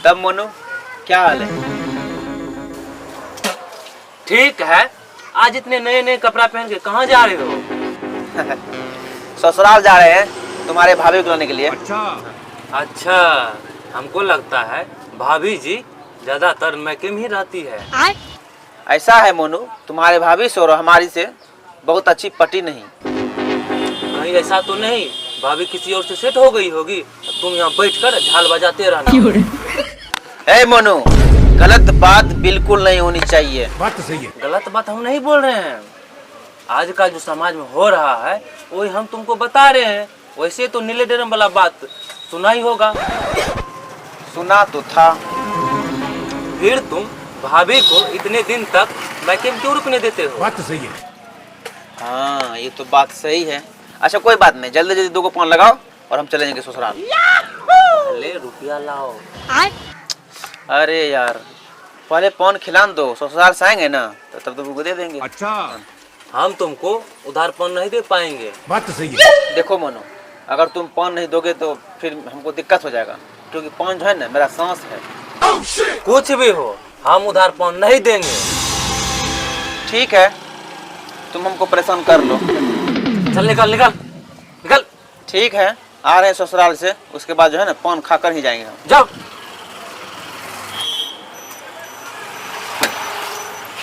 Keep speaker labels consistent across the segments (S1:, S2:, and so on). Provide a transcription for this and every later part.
S1: तब मोनू क्या हाल है?
S2: ठीक है। आज इतने नए नए कपड़ा पहन के कहाँ जा रहे हो?
S1: ससुराल जा रहे हैं तुम्हारे भाभी को लाने के लिए।
S2: अच्छा, हमको लगता है भाभी जी ज्यादातर मैके में ही रहती है।
S1: ऐसा है मोनू, तुम्हारे भाभी से और हमारी से बहुत अच्छी पटी नहीं।
S2: कहीं ऐसा तो नहीं भाभी किसी और से सेट हो गई होगी, तुम यहाँ बैठकर झाल बजाते रहना।
S1: ए मोनू, गलत बात बिल्कुल नहीं होनी चाहिए।
S3: बात तो सही है।
S2: गलत बात हम नहीं बोल रहे हैं। आज का जो समाज में हो रहा है वही हम तुमको बता रहे हैं। वैसे तो नीले ड्रम वाला बात सुना ही होगा।
S1: सुना तो था।
S2: फिर तुम भाभी को इतने दिन तक मैके में क्यों रुकने देते हो?
S3: बात तो सही है।
S1: हाँ, ये तो बात सही है। अच्छा कोई बात नहीं, जल्दी जल्दी 2 को पान लगाओ और हम चले जाएंगे ससुराल।
S2: ले रुपया लाओ।
S1: अरे यार, पहले पान खिलान दो, ससुराल से आएंगे ना तो तब तो तुमको दे देंगे।
S3: अच्छा,
S2: हम तुमको उधार पान नहीं दे पाएंगे।
S3: बात तो सही है।
S1: देखो मोनू, अगर तुम पान नहीं दोगे तो फिर हमको दिक्कत हो जाएगा, क्योंकि पान जो है ना मेरा सांस है।
S2: कुछ भी हो, हम उधार पान नहीं देंगे।
S1: ठीक है, तुम हमको परेशान कर लो।
S2: चल निकल निकल निकल।
S1: ठीक है, आ रहे हैं ससुराल से, उसके बाद जो है ना पान खाकर ही जाएंगे हम।
S2: जाओ।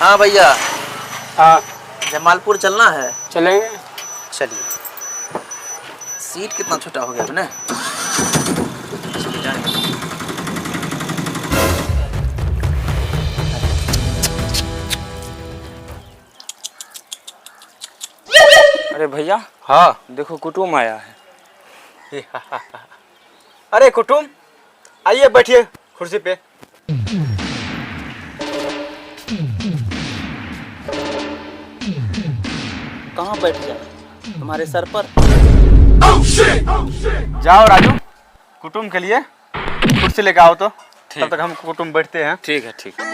S1: हाँ भैया,
S4: हाँ
S1: जमालपुर चलना है।
S4: चलेंगे।
S1: चलिए। सीट कितना छोटा हो गया है ना। चलिए जाएंगे।
S4: अरे भैया,
S1: हाँ।
S4: देखो कुटुम आया है।
S5: अरे कुटुम, आइए बैठिए कुर्सी पे।
S1: कहाँ बैठ जाए, तुम्हारे सर पर?
S5: जाओ राजू, कुटुम के लिए कुर्सी लेके आओ तो तब तक हम कुटुम बैठते हैं।
S4: ठीक है, ठीक है।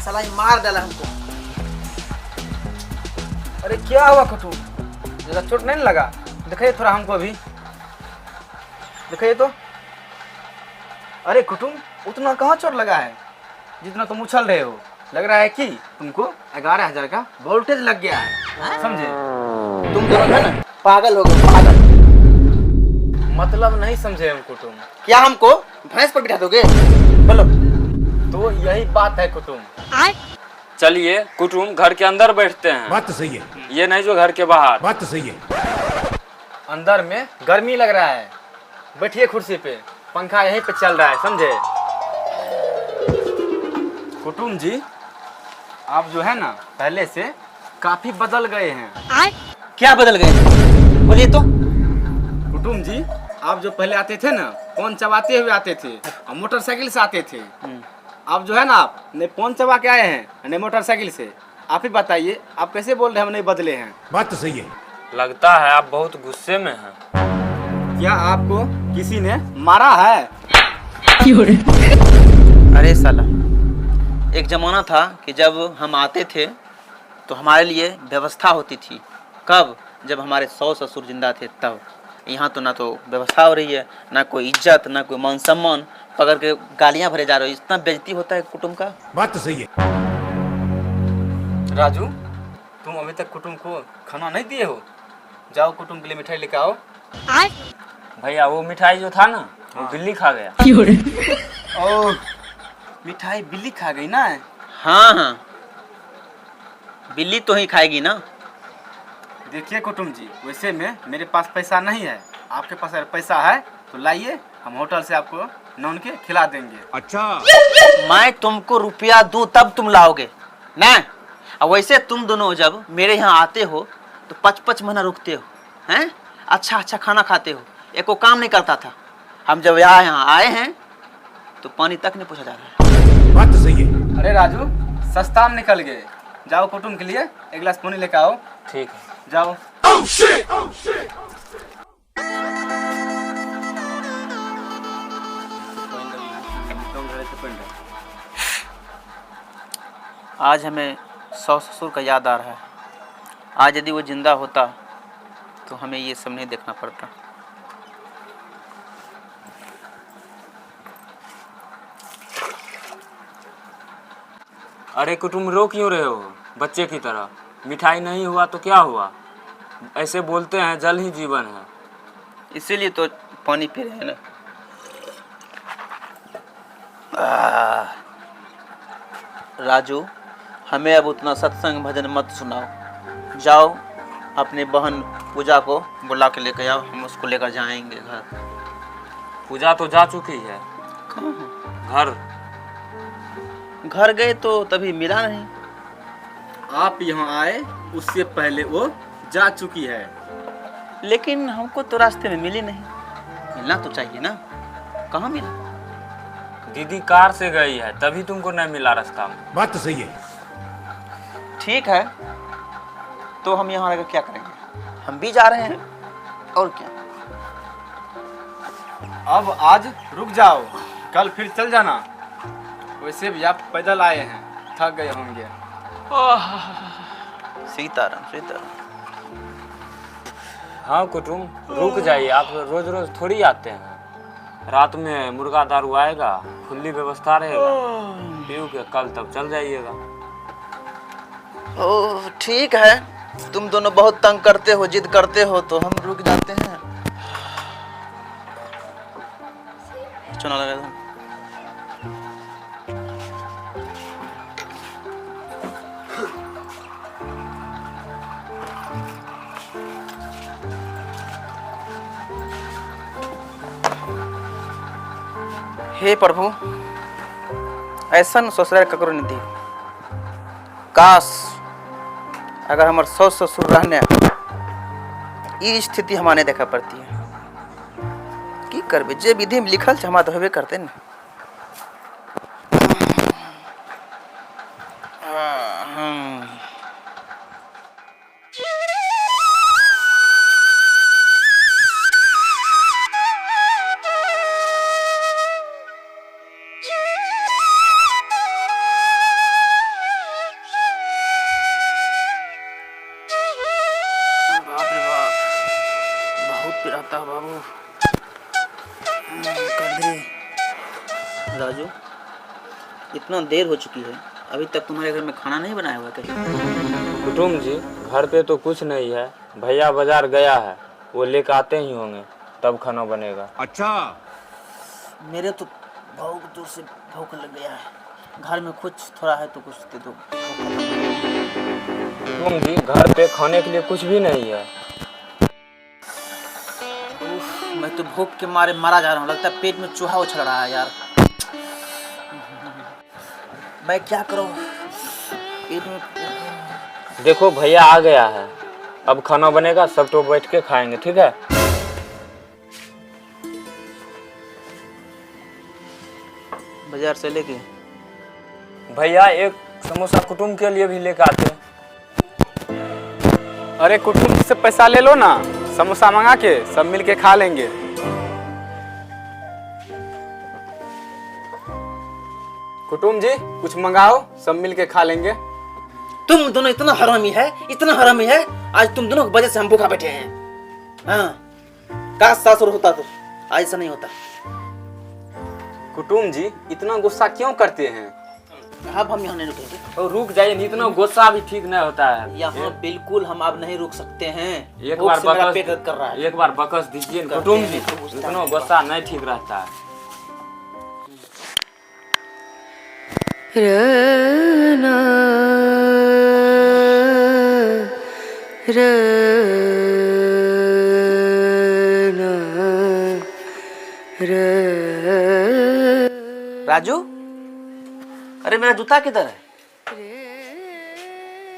S1: साला ये मार डाला हमको।
S5: अरे क्या हुआ कुटुम, ज्यादा चोट नहीं लगा? दिखाइए थोड़ा हमको भी, दिखाइए तो। अरे कुटुम, उतना कहाँ चोट लगा है जितना तुम उछल रहे हो? लग रहा है कि तुमको 11,000 का वोल्टेज लग गया है, समझे?
S1: तुम दोनों है ना पागल हो गए, पागल।
S5: मतलब नहीं समझे हम कुटुम।
S1: क्या हमको भैंस पर बिठा दोगे? बोलो।
S5: तो यही बात है कुटुम।
S4: चलिए कुटुम घर के अंदर बैठते हैं।
S3: बात तो सही है।
S4: ये नहीं जो घर के बाहर।
S3: बात तो सही है।
S5: अंदर में गर्मी लग रहा है, बैठिए कुर्सी पे, पंखा यहीं पे चल रहा है, समझे? कुटुम जी, आप जो है ना पहले से काफी बदल गए हैं।
S1: क्या बदल गए? बोलिए तो।
S5: कुटुम जी, आप जो पहले आते थे ना, पान चबाते हुए आते थे और मोटरसाइकिल से आते थे। आप जो है ना, आप नहीं पान चबा के आए हैं नहीं मोटरसाइकिल से। आप ही बताइए, आप कैसे बोल रहे हैं हम नहीं बदले हैं?
S3: बात तो सही है।
S4: लगता है आप बहुत गुस्से में हैं।
S5: क्या आपको किसी ने मारा है?
S1: अरे साला, एक जमाना था कि जब हम आते थे तो हमारे लिए व्यवस्था होती थी। कब? जब हमारे सास ससुर जिंदा थे तब। यहाँ तो ना तो व्यवस्था हो रही है, ना कोई इज्जत, ना कोई मान सम्मान, पकड़ के गालियाँ भरे जा रहे हो। इतना बेइज्जती होता है कुटुंब का।
S3: बात तो सही है।
S5: राजू, तुम अभी तक कुटुंब को खाना नहीं दिए हो? जाओ कुटुंब के लिए मिठाई लेकर आओ।
S4: भैया वो मिठाई जो था ना, वो बिल्ली खा गया।
S5: ओह, मिठाई बिल्ली खा गई ना?
S1: हाँ हाँ, बिल्ली तो ही खाएगी ना।
S5: देखिए कुटुंब जी, वैसे में मेरे पास पैसा नहीं है। आपके पास अगर पैसा है तो लाइए, हम होटल से आपको नॉन के खिला देंगे।
S3: अच्छा,
S1: मैं तुमको रुपया दूं तब तुम लाओगे ना? और वैसे तुम दोनों जब मेरे यहाँ आते हो तो 5-5 महीना रुकते हो, हैं? अच्छा अच्छा खाना खाते हो, एको काम नहीं करता था। हम जब यहाँ आए हैं तो पानी तक नहीं पूछा जा रहा है।
S3: बात तो सही है।
S5: अरे राजू, सस्ता में निकल गए। जाओ कुटुंब के लिए एक गिलास पानी लेकर आओ।
S4: ठीक है।
S5: जाओ।
S1: आज हमें सास ससुर का याद आ रहा है। आज यदि वो जिंदा होता तो हमें ये सब नहीं देखना पड़ता।
S4: अरे कुटुम, रो क्यों रहे हो बच्चे की तरह? मिठाई नहीं हुआ तो क्या हुआ? ऐसे बोलते हैं जल ही जीवन है।
S1: इसीलिए तो पानी पी रहे हैं ना। राजू, हमें अब उतना सत्संग भजन मत सुनाओ। जाओ अपने बहन पूजा को बुला के लेकर आओ, हम उसको लेकर जाएंगे घर।
S4: पूजा तो जा चुकी है। घर
S1: घर गए तो तभी मिला नहीं।
S5: आप यहाँ आए उससे पहले वो जा चुकी है।
S1: लेकिन हमको तो रास्ते में मिली नहीं। मिलना तो चाहिए ना, कहाँ मिला?
S4: दीदी कार से गई है, तभी तुमको नहीं मिला रास्ता में।
S3: बात तो सही है।
S1: ठीक है, तो हम यहाँ रहकर क्या करेंगे? हम भी जा रहे हैं और क्या।
S5: अब आज रुक जाओ, कल फिर चल जाना। वैसे भी आप पैदल आए हैं, थक गए होंगे।
S1: सीताराम सीताराम।
S4: हाँ कुटुम, रुक जाइए। आप रोज रोज थोड़ी आते हैं। रात में मुर्गा दारू आएगा, खुली व्यवस्था रहेगा, पीऊ के कल तक चल जाइएगा।
S1: ओह ठीक है, तुम दोनों बहुत तंग करते हो, जिद करते हो, तो हम रुक जाते हैं। चुना लगा दो। हे प्रभु, ऐसा ससुराल ककरो नहीं दी। काश अगर हमारे सास ससुर रहने ई स्थिति हमारे देखा पड़ती है। की करबे, जे विधि में लिखल छै हमरा तो हेबे करते न। बाप रे बाप, बहुत पिराता है बाबू। कर दे। राजू, इतना देर हो चुकी है, अभी तक तुम्हारे घर में खाना नहीं बनाया हुआ कहीं?
S4: कुटुम जी, घर पे तो कुछ नहीं है। भैया बाजार गया है, वो लेकर आते ही होंगे, तब खाना बनेगा।
S3: अच्छा,
S1: मेरे तो बहुत दूर से भूख लग गया है। घर में कुछ थोड़ा है तो कुछ दे दो।
S4: कुटुम जी, घर पे खाने के लिए कुछ भी नहीं है।
S1: मैं तो भूख के मारे मारा जा रहा हूँ, लगता है पेट में चूहा उछल रहा है यार। मैं क्या करूँ, पेट में।
S4: देखो भैया आ गया है, अब खाना बनेगा, सब तो बैठ के खाएंगे, ठीक है?
S1: बाजार से लेके
S4: भैया एक समोसा कुटुम के लिए भी लेकर आते हैं।
S5: अरे कुटुम से पैसा ले लो ना, समोसा मंगा के सब मिल के खा लेंगे। कुटुम जी कुछ मंगाओ, सब मिल के खा लेंगे।
S1: तुम दोनों इतना हरामी है, इतना हरामी है। आज तुम दोनों की वजह से हम भूखा बैठे हैं। हाँ, काश सासुर होता तो आज ऐसा नहीं होता।
S5: कुटुम जी इतना गुस्सा क्यों करते हैं?
S1: अब हम यहाँ नहीं रुकेंगे।
S4: और रुक जाइए, नहीं इतना गुस्सा भी ठीक नहीं होता है।
S1: यहाँ बिल्कुल हम अब नहीं रुक सकते हैं।
S4: एक
S1: भूख
S4: बार
S1: से मेरा
S4: बकस,
S1: पेट दर्द कर रहा है।
S4: एक बार बकस दीजिए न कुटुम जी, इतना गुस्सा नहीं ठीक रहता है।
S1: राजू, अरे मेरा जूता किधर है?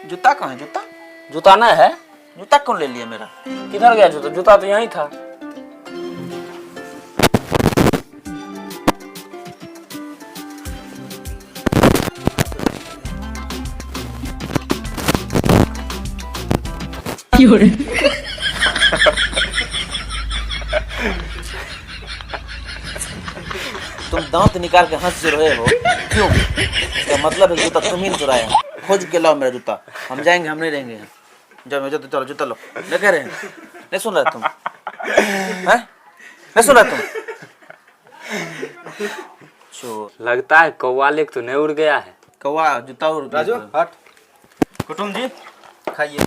S1: जूता कहाँ है? जूता
S4: जूता नहीं है?
S1: जूता कौन ले लिया मेरा?
S4: किधर गया जूता? जूता तो यहीं था।
S1: तुम दांत निकाल के हंस रहे हो क्यों? इसका मतलब है जूता तुम ही ने चुराया। खोज के लाओ मेरा जूता, हम जाएंगे, हम नहीं रहेंगे यहाँ। जाओ जल्दी चलो जूता लो। नहीं कह रहे हैं, नहीं सुन रहे तुम हैं, नहीं सुन रहे तुम। चोर
S4: लगता है कौवा लेक तो नहीं उड़ गया है।
S1: कौवा जूता उड़
S5: राजू हट। कुटुम जी खाइए।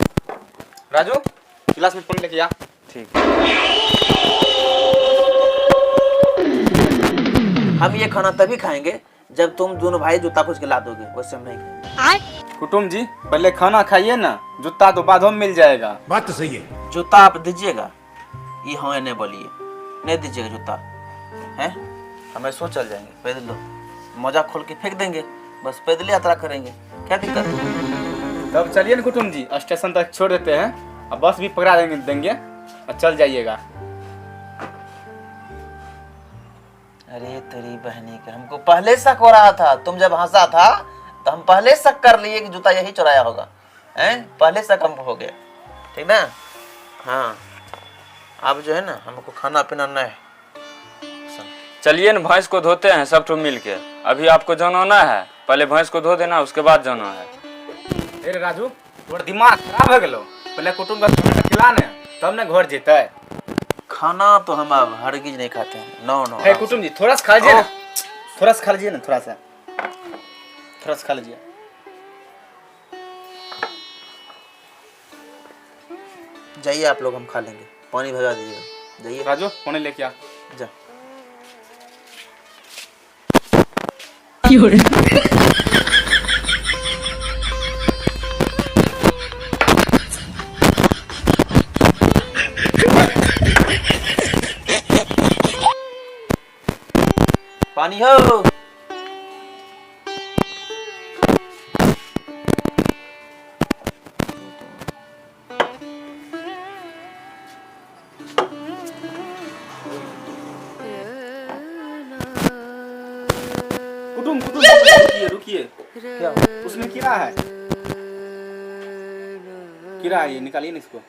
S5: राजू गिलास में पानी लेके आ।
S4: ठीक।
S1: हम ये खाना तभी खाएंगे जब तुम दोनों भाई जूता पूछ के ला दोगे, वैसे हम नहीं खाएंगे।
S5: कुटुम जी पहले खाना खाइए ना, जूता तो बाद में मिल जाएगा।
S3: बात तो सही है।
S1: जूता आप दीजिएगा, ये हमें नहीं बोलिए, नहीं दीजिएगा जूता हैं, हमें सो चल जाएंगे पैदल लो, मोजा खोल के फेंक देंगे, बस पैदल यात्रा करेंगे, क्या दिक्कत है?
S5: तब चलिए ना कुटुम जी, स्टेशन तक छोड़ देते हैं और बस भी पकड़ा देंगे और चल जाइएगा।
S1: अरे तेरी बहनी के, हमको पहले शक हो रहा था, तुम जब हंसा था तो हम पहले शक कर लिए कि जूता यही चुराया होगा, हैं? पहले शक हमको हो गया, ठीक ना? हाँ अब जो है ना हमको खाना पीना नहीं है।
S4: चलिए ना भैंस को धोते हैं सब तो मिल के। अभी आपको जाना होना है, पहले भैंस को धो देना, उसके बाद जाना है।
S5: अरे राजू तोर दिमाग खराब हो गेलो, पहले कुटुम का खाना खिलाने तब ना घर जेते।
S1: खाना तो हम अब हरगिज नहीं खाते हैं, नो नो।
S5: है कुटुम जी थोड़ा सा खा लीजिए ना, थोड़ा सा खा लीजिए ना, थोड़ा सा खा लीजिए।
S1: जाइए आप लोग, हम खा लेंगे, पानी भगा दीजिएगा, जाइए।
S5: राजू पानी लेके आ।
S1: जा। पानी हो।
S5: कुटुम रुकिए रुकिए,
S1: क्या
S5: उसमें कीड़ा है, कीड़ा है, ये निकालिए ना इसको।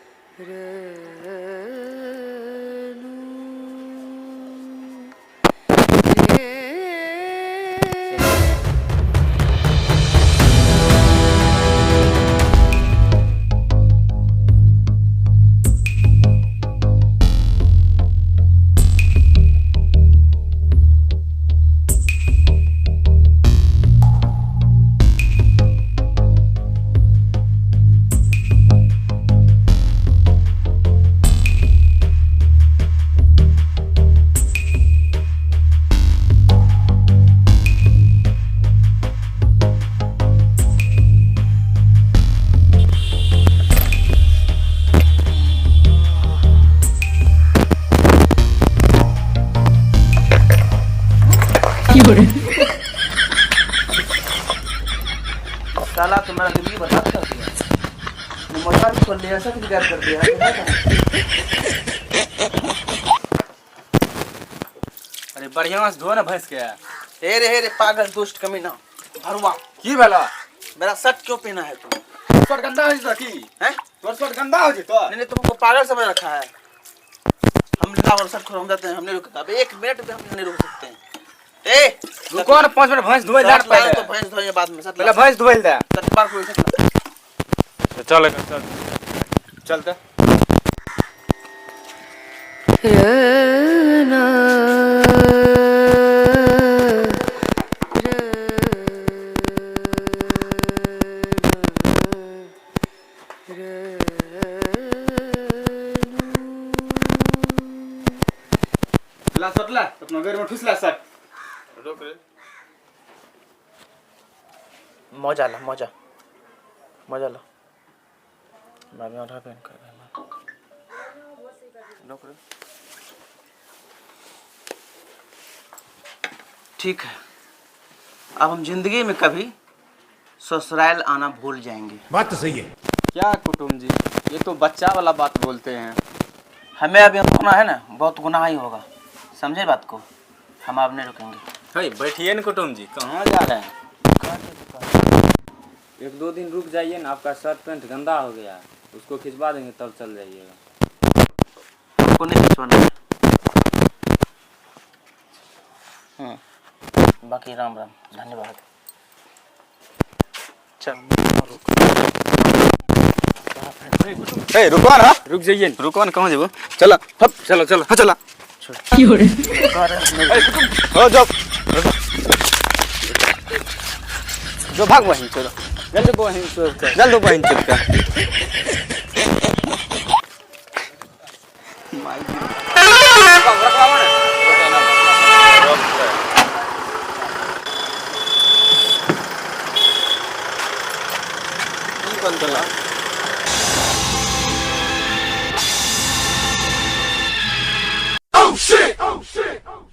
S1: साला तुम्हारा जिंदगी बर्बाद कर दिया, मोटा भी खोल लिया, सब बिगाड़ कर दिया।
S5: अरे बढ़िया से धो ना भैंस के।
S1: हे रे पागल दुष्ट कमीना भरवा,
S5: की भेला?
S1: मेरा शर्ट क्यों पहना है तुम?
S5: तोर गंदा हो जितो की
S1: हैं?
S5: तोर शर्ट गंदा हो जितो।
S1: नहीं तुमको पागल समझ रखा है। हम लावर शर्ट खोल हम जाते हैं, हम नहीं रुकते, अब 1 मिनट भी हम नहीं रुक सकते हैं। ए
S5: रुको ना 5 मिनट, भैंस धोए
S1: शर्ट
S5: जाट पहले।
S1: तो भैंस धोएंगे बाद में, शर्ट
S5: पहले भैंस धोए दे।
S1: शर्ट बार कोई सकता।
S4: तो चलेगा चल।
S5: चलते ला शर्ट ला, अपना घर में ठुसला शर्ट। रुक रे,
S1: मौजा ला, मौजा ला, बाद में उठा पहन कर। रुक रे, ठीक है, अब हम जिंदगी में कभी ससुराल आना भूल जाएंगे।
S3: बात तो सही है।
S5: क्या कुटुम जी, ये तो बच्चा वाला बात बोलते हैं।
S1: हमें अभी हम होना है ना, बहुत गुनाह ही होगा, समझे बात को, हम अब नहीं रुकेंगे।
S5: है बैठिए ना कुटुम जी, कहाँ जा रहे हैं?
S4: 1-2 दिन रुक जाइए ना, आपका शर्ट पैंट गंदा हो गया है, उसको खिंचवा देंगे तब चल जाइएगा।
S1: आपको नहीं खिंचवाना है। बाकी राम राम, धन्यवाद। चल रुक।
S5: ए रुकवा ना,
S4: रुक जाइए।
S5: रुकवा ना, कहाँ जेबो? चला हप,
S4: चलो चलो।
S5: हाँ चला। हो जाओ, जो भाग वहीं चलो, जल्दी को वहीं चल कर, जल्दी वहीं चल कर।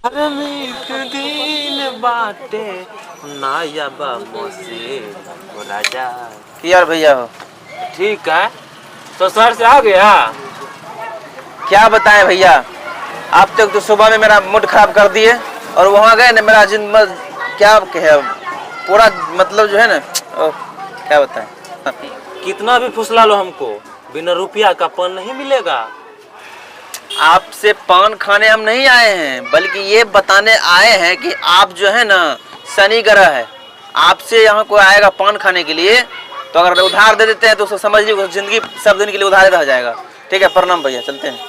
S2: अरे मीठ दिल बाटे नायाबा मोसे वो राजा।
S1: कि यार भैया हो,
S2: ठीक है, तो शहर से आ गया।
S1: क्या बताएं भैया, आप तक तो सुबह में मेरा मूड खराब कर दिए और वहाँ गए ना, मेरा क्या कहे पूरा मतलब जो है ना, क्या बताएं।
S2: कितना भी फुसला लो हमको, बिना रुपया का पान नहीं मिलेगा।
S1: आपसे पान खाने हम नहीं आए हैं, बल्कि ये बताने आए हैं कि आप जो है ना शनि ग्रह है। आपसे यहाँ कोई आएगा पान खाने के लिए, तो अगर उधार दे देते हैं तो उसको समझ लीजिए जिंदगी सब दिन के लिए उधार रह जाएगा। ठीक है, प्रणाम भैया, चलते हैं।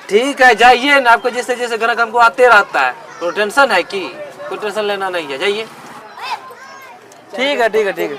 S2: ठीक है, जाइए ना, आपको जैसे जैसे ग्राहक हमको आते रहता है, तो टेंशन है कि कोई टेंशन लेना नहीं है, जाइए।
S1: ठीक है ठीक है ठीक है।